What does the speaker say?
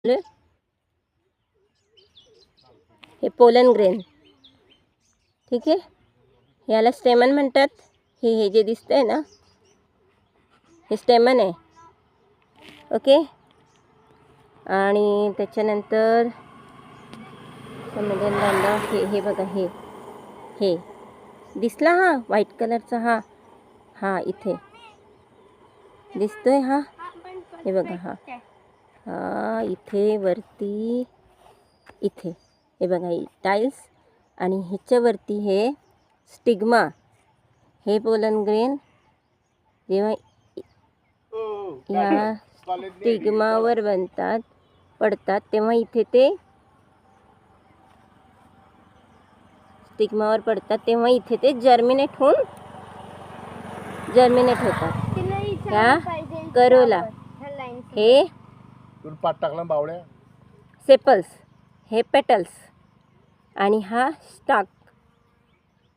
हे pollen grain, ठीक आहे। याला स्टेमन म्हणतात। हे जे दिसतंय ना, हे स्टेमन आहे, ओके। आणि त्याच्यानंतर हे बघा, हे दिसला हा व्हाईट कलरचा, हा इथे दिसतोय, हे बघा, हा इथे वरती, इथे हे बघा, टाईल्स, आणि ह्याच्यावरती हे स्टिग्मा। हे पोलन ग्रेन जेव्हा या स्टिग्मावर पडतात तेव्हा इथे ते जर्मिनेट होतात या करोला। हे सेपल्स, हे पेटल्स, आणि हा स्टाक,